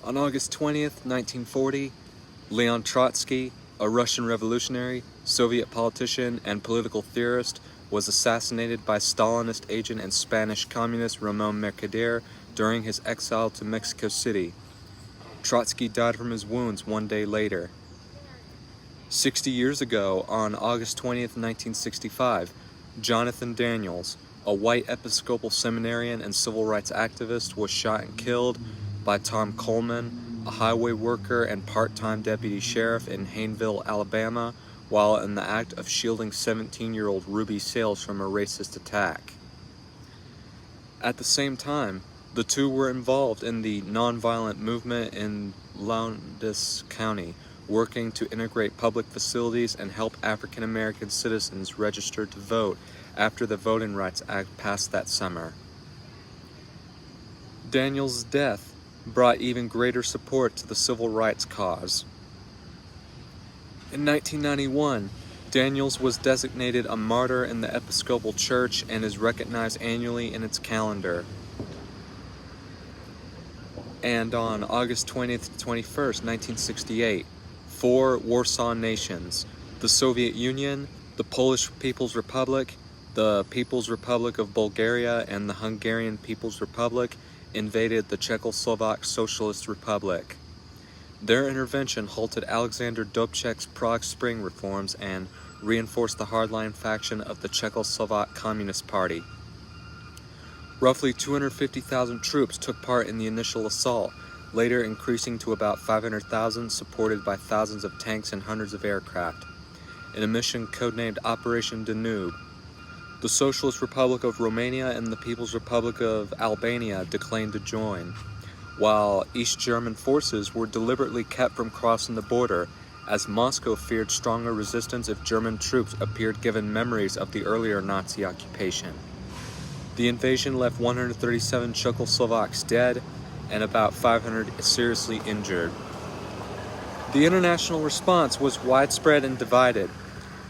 On August 20th, 1940, Leon Trotsky, a Russian revolutionary, Soviet politician, and political theorist, was assassinated by Stalinist agent and Spanish communist Ramon Mercader during his exile to Mexico City. Trotsky died from his wounds one day later. 60 years ago, on August 20th, 1965, Jonathan Daniels, a white Episcopal seminarian and civil rights activist, was shot and killed by Tom Coleman, a highway worker and part-time deputy sheriff in Hayneville, Alabama, while in the act of shielding 17-year-old Ruby Sales from a racist attack. At the same time, the two were involved in the nonviolent movement in Lowndes County, working to integrate public facilities and help African American citizens register to vote after the Voting Rights Act passed that summer. Daniels' death brought even greater support to the civil rights cause. In 1991, Daniels was designated a martyr in the Episcopal Church and is recognized annually in its calendar. And on August 20th to 21st, 1968, four Warsaw nations, the Soviet Union, the Polish People's Republic, the People's Republic of Bulgaria, and the Hungarian People's Republic, invaded the Czechoslovak Socialist Republic. Their intervention halted Alexander Dubček's Prague Spring reforms and reinforced the hardline faction of the Czechoslovak Communist Party. Roughly 250,000 troops took part in the initial assault, later increasing to about 500,000, supported by thousands of tanks and hundreds of aircraft, in a mission codenamed Operation Danube. The Socialist Republic of Romania and the People's Republic of Albania declined to join, while East German forces were deliberately kept from crossing the border, as Moscow feared stronger resistance if German troops appeared, given memories of the earlier Nazi occupation. The invasion left 137 Czechoslovaks dead and about 500 seriously injured. The international response was widespread and divided.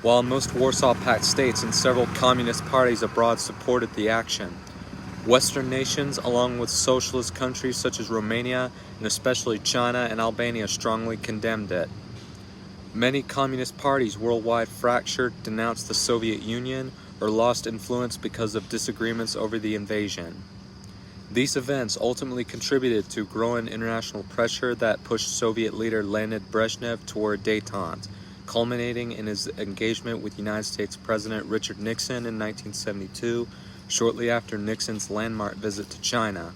While most Warsaw Pact states and several communist parties abroad supported the action, Western nations, along with socialist countries such as Romania and especially China and Albania, strongly condemned it. Many communist parties worldwide fractured, denounced the Soviet Union, or lost influence because of disagreements over the invasion. These events ultimately contributed to growing international pressure that pushed Soviet leader Leonid Brezhnev toward détente, culminating in his engagement with United States President Richard Nixon in 1972, shortly after Nixon's landmark visit to China.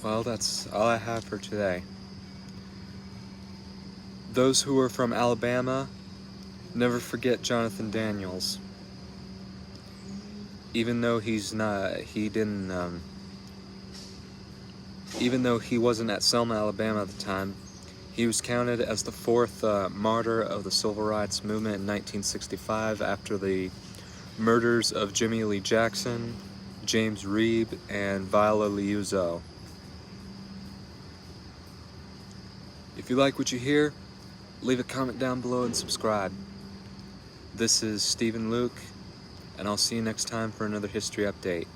Well, that's all I have for today. Those who are from Alabama, never forget Jonathan Daniels. Even though he wasn't at Selma, Alabama at the time, he was counted as the fourth martyr of the Civil Rights Movement in 1965 after the murders of Jimmy Lee Jackson, James Reeb, and Viola Liuzzo. If you like what you hear, leave a comment down below and subscribe. This is Stephen Luke, and I'll see you next time for another history update.